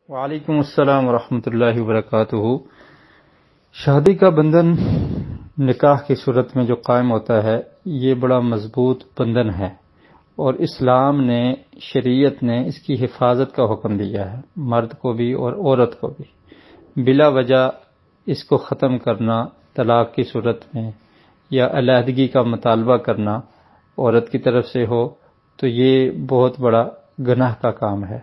وعلیکم السلام ورحمۃ اللہ وبرکاتہ۔ شادی کا بندھن نکاح کی صورت میں جو قائم ہوتا ہے یہ بڑا مضبوط بندھن ہے، اور اسلام نے، شریعت نے اس کی حفاظت کا حکم دیا ہے، مرد کو بھی اور عورت کو بھی۔ بلا وجہ اس کو ختم کرنا طلاق کی صورت میں یا علیحدگی کا مطالبہ کرنا عورت کی طرف سے ہو تو یہ بہت بڑا گناہ کا کام ہے۔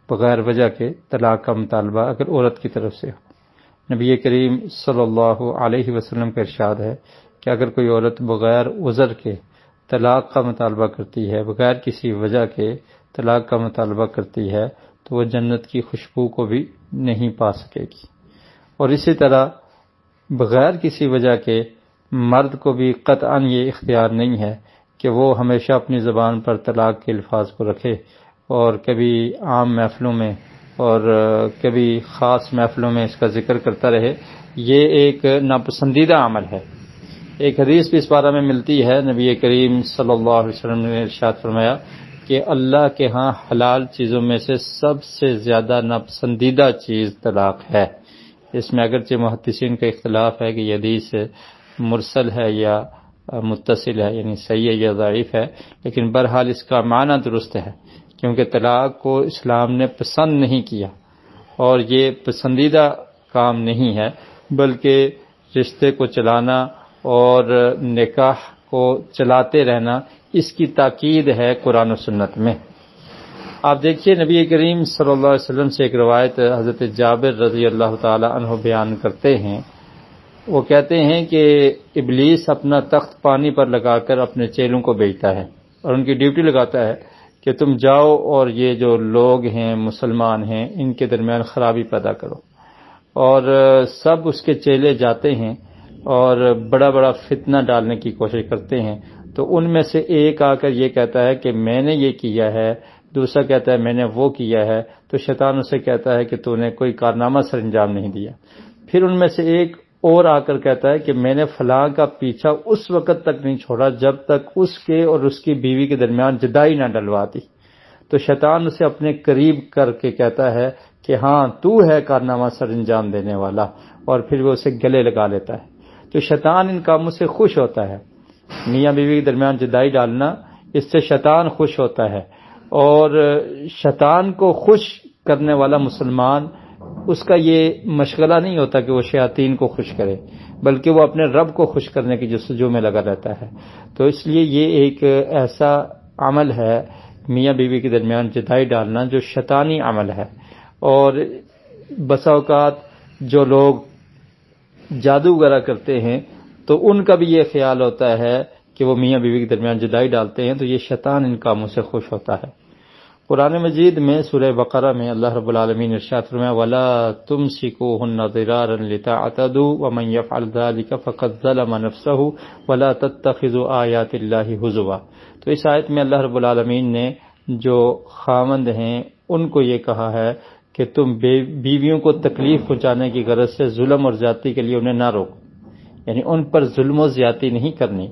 بغیر وجہ کے طلاق کا مطالبہ اگر عورت کی طرف سے ہو، نبی کریم صلی اللہ علیہ وسلم کا ارشاد ہے کہ اگر کوئی عورت بغیر عذر کے طلاق کا مطالبہ کرتی ہے، بغیر کسی وجہ کے طلاق کا مطالبہ کرتی ہے تو وہ جنت کی خوشبو کو بھی نہیں پا سکے گی۔ اور اسی طرح بغیر کسی وجہ کے مرد کو بھی قطعاً یہ اختیار نہیں ہے کہ وہ ہمیشہ اپنی زبان پر طلاق کے الفاظ کو رکھے، اور کبھی عام محفلوں میں اور کبھی خاص محفلوں میں اس کا ذکر کرتا رہے۔ یہ ایک ناپسندیدہ عمل ہے۔ ایک حدیث بھی اس بارے میں ملتی ہے، نبی کریم صلی اللہ علیہ وسلم نے ارشاد فرمایا کہ اللہ کے ہاں حلال چیزوں میں سے سب سے زیادہ ناپسندیدہ چیز طلاق ہے۔ اس میں اگرچہ محدثین کا اختلاف ہے کہ یہ حدیث مرسل ہے یا متصل ہے، یعنی صحیح ہے یا ضعیف ہے، لیکن بہرحال اس کا معنی درست ہے، کیونکہ طلاق کو اسلام نے پسند نہیں کیا، اور یہ پسندیدہ کام نہیں ہے، بلکہ رشتے کو چلانا اور نکاح کو چلاتے رہنا اس کی تاکید ہے قرآن و سنت میں۔ آپ دیکھیے نبی کریم صلی اللہ علیہ وسلم سے ایک روایت حضرت جابر رضی اللہ تعالی عنہ بیان کرتے ہیں۔ وہ کہتے ہیں کہ ابلیس اپنا تخت پانی پر لگا کر اپنے چیلوں کو بھیجتا ہے اور ان کی ڈیوٹی لگاتا ہے کہ تم جاؤ اور یہ جو لوگ ہیں، مسلمان ہیں، ان کے درمیان خرابی پیدا کرو۔ اور سب اس کے چیلے جاتے ہیں اور بڑا بڑا فتنہ ڈالنے کی کوشش کرتے ہیں، تو ان میں سے ایک آ کر یہ کہتا ہے کہ میں نے یہ کیا ہے، دوسرا کہتا ہے میں نے وہ کیا ہے، تو شیطان اسے کہتا ہے کہ تو نے کوئی کارنامہ سر انجام نہیں دیا۔ پھر ان میں سے ایک اور آ کر کہتا ہے کہ میں نے فلاں کا پیچھا اس وقت تک نہیں چھوڑا جب تک اس کے اور اس کی بیوی کے درمیان جدائی نہ ڈلوا دی۔ تو شیطان اسے اپنے قریب کر کے کہتا ہے کہ ہاں تو ہے کارنامہ سر انجام دینے والا، اور پھر وہ اسے گلے لگا لیتا ہے۔ تو شیطان ان کاموں سے خوش ہوتا ہے، میاں بیوی کے درمیان جدائی ڈالنا، اس سے شیطان خوش ہوتا ہے، اور شیطان کو خوش کرنے والا مسلمان، اس کا یہ مشغلہ نہیں ہوتا کہ وہ شیاطین کو خوش کرے، بلکہ وہ اپنے رب کو خوش کرنے کی جستجو میں لگا رہتا ہے۔ تو اس لیے یہ ایک ایسا عمل ہے میاں بیوی کے درمیان جدائی ڈالنا جو شیطانی عمل ہے۔ اور بسا اوقات جو لوگ جادو وغیرہ کرتے ہیں تو ان کا بھی یہ خیال ہوتا ہے کہ وہ میاں بیوی کے درمیان جدائی ڈالتے ہیں، تو یہ شیطان ان کاموں سے خوش ہوتا ہے۔ قرآن مجید میں سورہ بقرہ میں اللہ رب العالمین ارشاد فرمایا وَلَا تُمْسِكُوهُنَّ ضِرَارًا لِتَعْتَدُوا وَمَنْ يَفْعَلْ ذَلِكَ فَقَدْ ظَلَمَ نَفْسَهُ وَلَا تَتَّخِذُوا آيَاتِ اللَّهِ هُزُوًا۔ تو اس آیت میں اللہ رب العالمین نے جو خاوند ہیں ان کو یہ کہا ہے کہ تم بیویوں کو تکلیف پہنچانے کی غرض سے ظلم اور زیادتی کے لیے انہیں نہ روکو، یعنی ان پر ظلم و زیادتی نہیں کرنی۔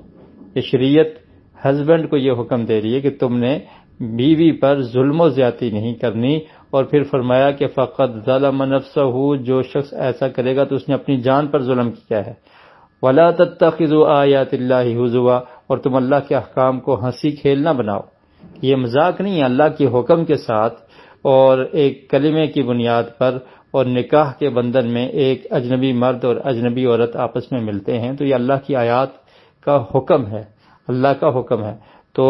یہ شریعت ہسبینڈ کو یہ حکم دے رہی ہے کہ تم نے بیوی پر ظلم و زیادتی نہیں کرنی، اور پھر فرمایا کہ فقط ظلم نفسہ، جو شخص ایسا کرے گا تو اس نے اپنی جان پر ظلم کیا ہے۔ وَلَا تَتَّخِذُوا آيَاتِ اللَّهِ هُزُوًا، اور تم اللہ کے احکام کو ہنسی کھیل نہ بناؤ۔ یہ مذاق نہیں ہے، اللہ کے حکم کے ساتھ اور ایک کلمے کی بنیاد پر، اور نکاح کے بندھن میں ایک اجنبی مرد اور اجنبی عورت آپس میں ملتے ہیں، تو یہ اللہ کی آیات کا حکم ہے، اللہ کا حکم ہے۔ تو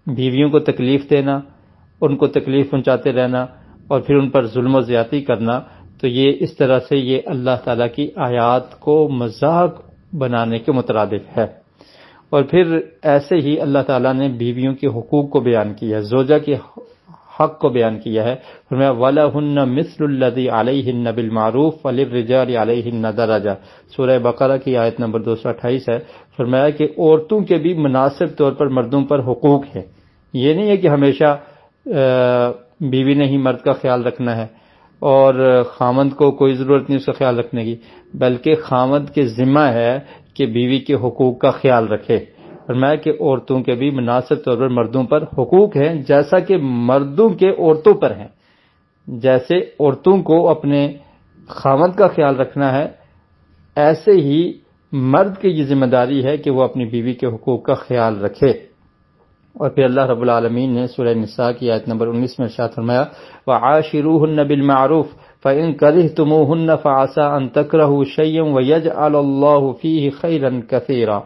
بیویوں کو تکلیف دینا، ان کو تکلیف پہنچاتے رہنا اور پھر ان پر ظلم و زیادتی کرنا، تو یہ اس طرح سے یہ اللہ تعالیٰ کی آیات کو مذاق بنانے کے مترادف ہے۔ اور پھر ایسے ہی اللہ تعالیٰ نے بیویوں کے حقوق کو بیان کیا ہے، زوجہ کے حق کو بیان کیا ہے۔ فرمایا وَلَهُنَّ مِثْلُ الَّذِي عَلَيْهِنَّ بِالْمَعْرُوفِ وَلِلرِّجَالِ عَلَيْهِنَّ دَرَجَةٌ۔ سورہ بقرہ کی آیت نمبر 228 ہے۔ فرمایا کہ عورتوں کے بھی مناسب طور پر مردوں پر حقوق ہے۔ یہ نہیں ہے کہ ہمیشہ بیوی نے ہی مرد کا خیال رکھنا ہے اور خامند کو کوئی ضرورت نہیں اس کا خیال رکھنے کی، بلکہ خامند کے ذمہ ہے کہ بیوی کے حقوق کا خیال رکھے۔ فرمایا کہ عورتوں کے بھی مناسب طور پر مردوں پر حقوق ہیں، جیسا کہ مردوں کے عورتوں پر ہیں۔ جیسے عورتوں کو اپنے خاوند کا خیال رکھنا ہے، ایسے ہی مرد کی یہ ذمہ داری ہے کہ وہ اپنی بیوی کے حقوق کا خیال رکھے۔ اور پھر اللہ رب العالمین نے سورہ نساء کی آیت نمبر 19 میں ارشاد فرمایا وَعَاشِرُوهُنَّ بِالْمَعْرُوفِ فَإِن كَرِهْتُمُوهُنَّ فَعَسَىٰ أَن تَكْرَهُوا شَيْئًا وَيَجْعَلَ اللَّهُ فِيهِ خَيْرًا كَثِيرًا۔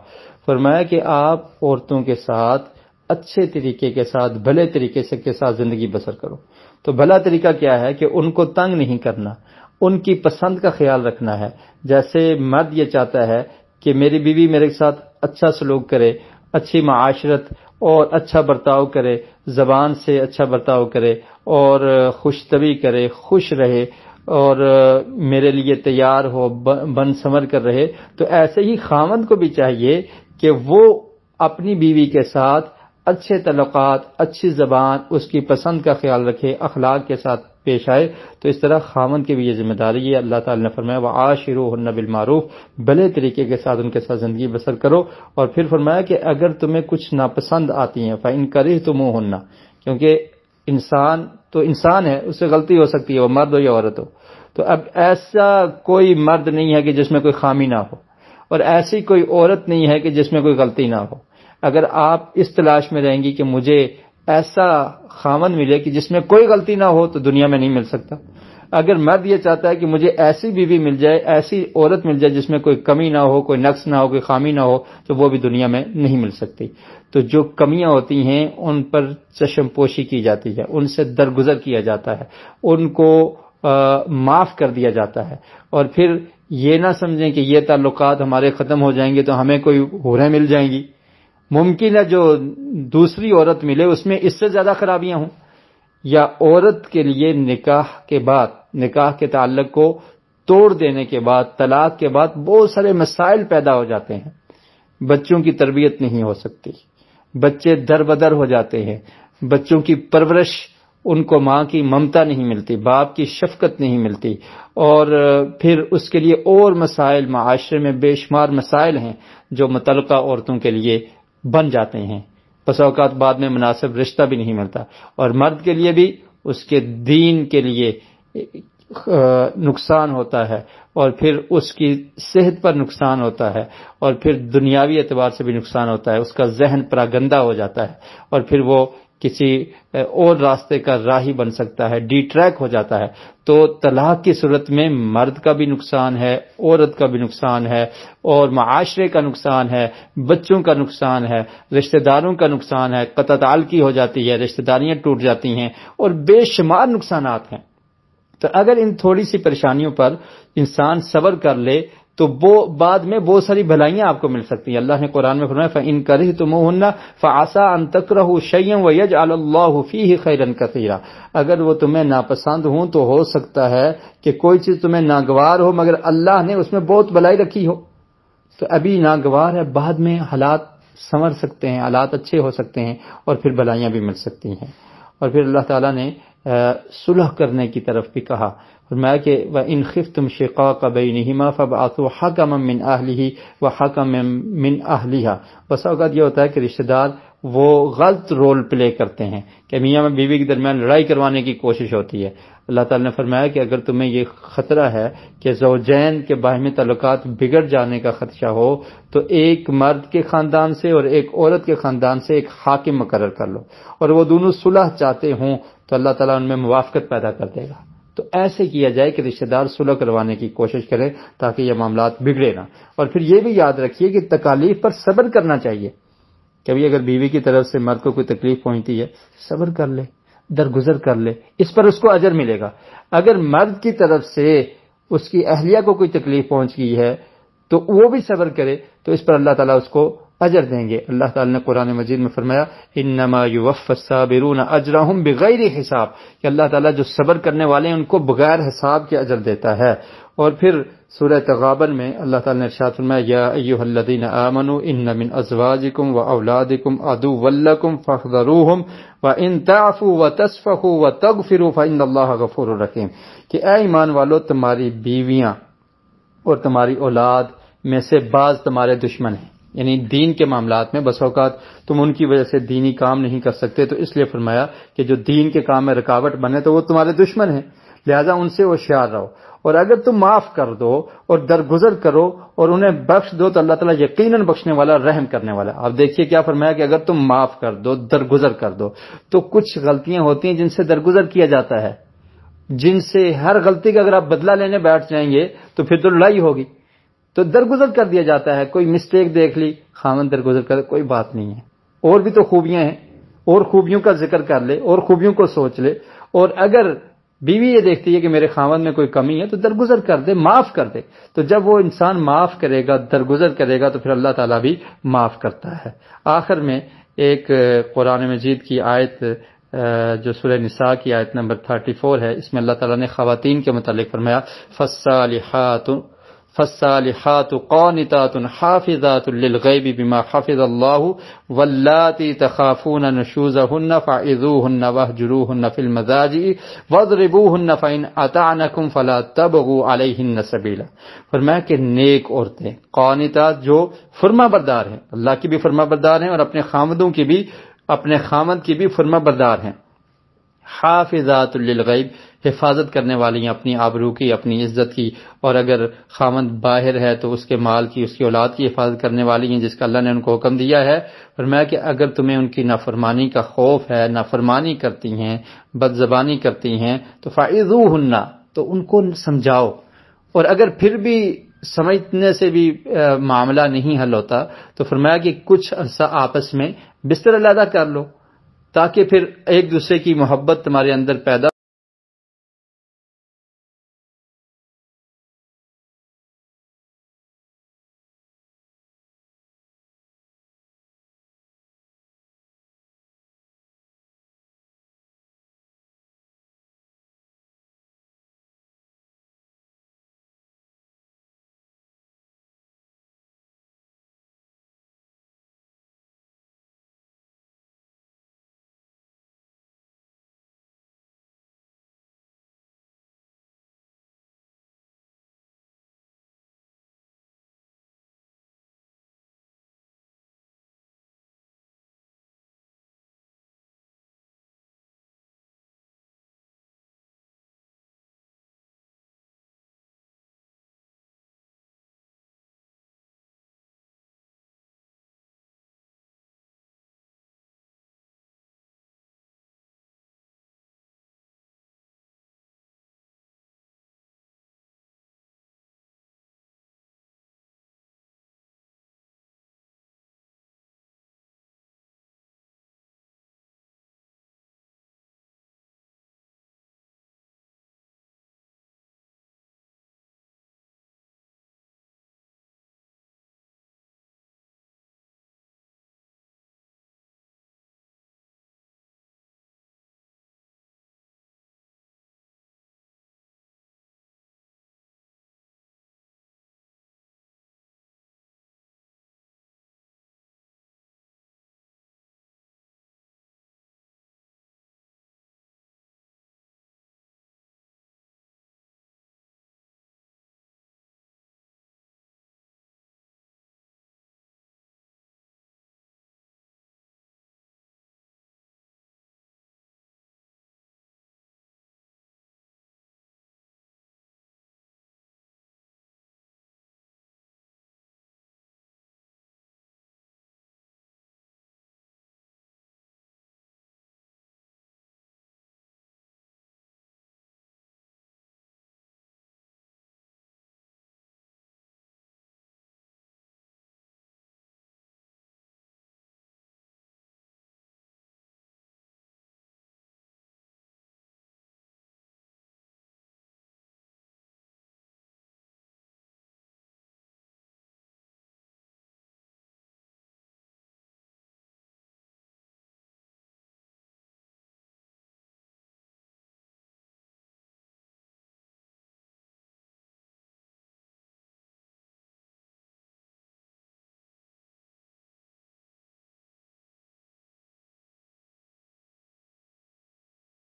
فرمایا کہ آپ عورتوں کے ساتھ اچھے طریقے کے ساتھ، بھلے طریقے کے ساتھ زندگی بسر کرو۔ تو بھلا طریقہ کیا ہے کہ ان کو تنگ نہیں کرنا، ان کی پسند کا خیال رکھنا ہے۔ جیسے مرد یہ چاہتا ہے کہ میری بیوی میرے ساتھ اچھا سلوک کرے، اچھی معاشرت اور اچھا برتاؤ کرے، زبان سے اچھا برتاؤ کرے اور خوش طبعی کرے، خوش رہے اور میرے لیے تیار ہو، بن سنور کر رہے، تو ایسے ہی خاوند کو بھی چاہیے کہ وہ اپنی بیوی کے ساتھ اچھے تعلقات، اچھی زبان، اس کی پسند کا خیال رکھے، اخلاق کے ساتھ پیش آئے۔ تو اس طرح خاوند کی بھی یہ ذمہ داری ہے۔ اللہ تعالی نے فرمایا وَعَاشِرُوهُنَّ بِالْمَعْرُوفِ، بھلے طریقے کے ساتھ ان کے ساتھ زندگی بسر کرو۔ اور پھر فرمایا کہ اگر تمہیں کچھ ناپسند آتی ہیں فَإِن كَرِهْتُمُوهُنَّ، کیونکہ انسان تو انسان ہے، اس سے غلطی ہو سکتی ہے، وہ مرد ہو یا عورت ہو۔ تو اب ایسا کوئی مرد نہیں ہے کہ جس میں کوئی خامی نہ ہو، اور ایسی کوئی عورت نہیں ہے کہ جس میں کوئی غلطی نہ ہو۔ اگر آپ اس تلاش میں رہیں گی کہ مجھے ایسا خاوند ملے کہ جس میں کوئی غلطی نہ ہو، تو دنیا میں نہیں مل سکتا۔ اگر مرد یہ چاہتا ہے کہ مجھے ایسی بیوی مل جائے، ایسی عورت مل جائے جس میں کوئی کمی نہ ہو، کوئی نقص نہ ہو، کوئی خامی نہ ہو، تو وہ بھی دنیا میں نہیں مل سکتی۔ تو جو کمیاں ہوتی ہیں ان پر چشم پوشی کی جاتی ہے، ان سے درگزر کیا جاتا ہے، ان کو معاف کر دیا جاتا ہے۔ اور پھر یہ نہ سمجھیں کہ یہ تعلقات ہمارے ختم ہو جائیں گے تو ہمیں کوئی حوریں مل جائیں گی۔ ممکن ہے جو دوسری عورت ملے اس میں اس سے زیادہ خرابیاں ہوں، یا عورت کے لیے نکاح کے بعد، نکاح کے تعلق کو توڑ دینے کے بعد، طلاق کے بعد بہت سارے مسائل پیدا ہو جاتے ہیں۔ بچوں کی تربیت نہیں ہو سکتی، بچے در بدر ہو جاتے ہیں، بچوں کی پرورش، ان کو ماں کی ممتا نہیں ملتی، باپ کی شفقت نہیں ملتی، اور پھر اس کے لیے اور مسائل، معاشرے میں بے شمار مسائل ہیں جو متعلقہ عورتوں کے لیے بن جاتے ہیں۔ بس اوقات بعد میں مناسب رشتہ بھی نہیں ملتا، اور مرد کے لیے بھی اس کے دین کے لیے نقصان ہوتا ہے، اور پھر اس کی صحت پر نقصان ہوتا ہے، اور پھر دنیاوی اعتبار سے بھی نقصان ہوتا ہے، اس کا ذہن پراگندہ ہو جاتا ہے، اور پھر وہ کسی اور راستے کا راہی بن سکتا ہے، ڈی ٹریک ہو جاتا ہے۔ تو طلاق کی صورت میں مرد کا بھی نقصان ہے، عورت کا بھی نقصان ہے، اور معاشرے کا نقصان ہے، بچوں کا نقصان ہے، رشتہ داروں کا نقصان ہے، قطع تعلقی ہو جاتی ہے، رشتہ داریاں ٹوٹ جاتی ہیں، اور بے شمار نقصانات ہیں۔ تو اگر ان تھوڑی سی پریشانیوں پر انسان صبر کر لے تو وہ بعد میں بہت ساری بھلائیاں آپ کو مل سکتی ہیں۔ اللہ نے قرآن میں فرمایا فَإِن كَرِهْتُمُوهُنَّ فَعَسَىٰ أَن تَكْرَهُوا شَيْئًا وَيَجْعَلَ اللَّهُ فِيهِ خَيْرًا كَثِيرًا، اگر وہ تمہیں ناپسند ہوں تو ہو سکتا ہے کہ کوئی چیز تمہیں ناگوار ہو مگر اللہ نے اس میں بہت بھلائی رکھی ہو۔ تو ابھی ناگوار ہے، بعد میں حالات سنور سکتے ہیں، حالات اچھے ہو سکتے ہیں، اور پھر بھلائیاں بھی مل سکتی ہیں۔ اور پھر اللہ تعالیٰ نے صلح کرنے کی طرف بھی کہا، فرمایا کہ وَإِنْ خِفْتُمْ شِقَاقَ بَيْنِهِمَا فَابْعَثُوا حَكَمًا مِّنْ أَهْلِهِ وَحَكَمًا مِّنْ أَهْلِهَا۔ بس اوقات یہ ہوتا ہے کہ رشتہ دار وہ غلط رول پلے کرتے ہیں کہ میاں بیوی کے درمیان لڑائی کروانے کی کوشش ہوتی ہے۔ اللہ تعالیٰ نے فرمایا کہ اگر تمہیں یہ خطرہ ہے کہ زوجین کے باہمی تعلقات بگڑ جانے کا خدشہ ہو تو ایک مرد کے خاندان سے اور ایک عورت کے خاندان سے ایک حاکم مقرر کر لو، اور وہ دونوں صلح چاہتے ہوں تو اللہ تعالیٰ ان میں موافقت پیدا کر دے گا۔ تو ایسے کیا جائے کہ رشتہ دار صلح کروانے کی کوشش کریں تاکہ یہ معاملات بگڑے نہ۔ اور پھر یہ بھی یاد رکھیے کہ تکالیف پر صبر کرنا چاہیے۔ کبھی اگر بیوی کی طرف سے مرد کو کوئی تکلیف پہنچتی ہے، صبر کر لے، درگزر کر لے، اس پر اس کو اجر ملے گا۔ اگر مرد کی طرف سے اس کی اہلیہ کو کوئی تکلیف پہنچ گئی ہے تو وہ بھی صبر کرے تو اس پر اللہ تعالیٰ اس کو اجر دیں گے۔ اللہ تعالیٰ نے قرآن مجید میں فرمایا انما یوفی الصابرون اجرهم بغیر حساب، کہ اللہ تعالیٰ جو صبر کرنے والے ہیں ان کو بغیر حساب کے اجر دیتا ہے۔ اور پھر سورہ تغابن میں اللہ تعالیٰ نے ارشاد فرمایا یا ایھا الذین آمنوا ان من ازواجکم واولادکم عدوا لکم فاحذروہم وان تعفوا وتصفحوا وتغفروا فان اللہ غفور رحیم، کہ اے ایمان والو تمہاری بیویاں اور تمہاری اولاد میں سے بعض تمہارے دشمن ہیں، یعنی دین کے معاملات میں بس اوقات تم ان کی وجہ سے دینی کام نہیں کر سکتے، تو اس لیے فرمایا کہ جو دین کے کام میں رکاوٹ بنے تو وہ تمہارے دشمن ہیں، لہذا ان سے ہوشیار رہو، اور اگر تم معاف کر دو اور درگزر کرو اور انہیں بخش دو تو اللہ تعالیٰ یقیناً بخشنے والا، رحم کرنے والا۔ اب دیکھیے کیا فرمایا کہ اگر تم معاف کر دو، درگزر کر دو، تو کچھ غلطیاں ہوتی ہیں جن سے درگزر کیا جاتا ہے، جن سے ہر غلطی کا اگر آپ بدلہ لینے بیٹھ جائیں گے تو پھر تو لڑائی ہوگی، تو درگزر کر دیا جاتا ہے۔ کوئی مسٹیک دیکھ لی، خاوند درگزر کر، کوئی بات نہیں ہے، اور بھی تو خوبیاں ہیں، اور خوبیوں کا ذکر کر لے، اور خوبیوں کو سوچ لے، اور اگر بیوی یہ دیکھتی ہے کہ میرے خاوند میں کوئی کمی ہے تو درگزر کر دے، معاف کر دے۔ تو جب وہ انسان معاف کرے گا، درگزر کرے گا، تو پھر اللہ تعالیٰ بھی معاف کرتا ہے۔ آخر میں ایک قرآن مجید کی آیت جو سورہ نساء کی آیت نمبر 34 ہے، اس میں اللہ تعالیٰ نے خواتین کے متعلق فرمایا فالصالحات قانتات حافظات للغیب بما حفظ اللہ واللاتی تخافون نشوزہن فعظوہن واہجروہن فی المضاجع واضربوہن فإن اطعنکم فلا تبغوا علیہن سبیلا۔ فرمایا کہ نیک عورتیں قانتات جو فرما بردار ہیں، اللہ کی بھی فرما بردار ہیں اور اپنے خامد کی بھی فرما بردار ہیں، حافظات للغیب حفاظت کرنے والی ہیں اپنی آبرو کی، اپنی عزت کی، اور اگر خامد باہر ہے تو اس کے مال کی، اس کی اولاد کی حفاظت کرنے والی ہیں جس کا اللہ نے ان کو حکم دیا ہے۔ فرمایا کہ اگر تمہیں ان کی نافرمانی کا خوف ہے، نافرمانی کرتی ہیں، بد زبانی کرتی ہیں، تو فعظوہن، تو ان کو سمجھاؤ، اور اگر پھر بھی سمجھنے سے بھی معاملہ نہیں حل ہوتا تو فرمایا کہ کچھ عرصہ آپس میں بستر علیحدہ کر لو، تاکہ پھر ایک دوسرے کی محبت تمہارے اندر پیدا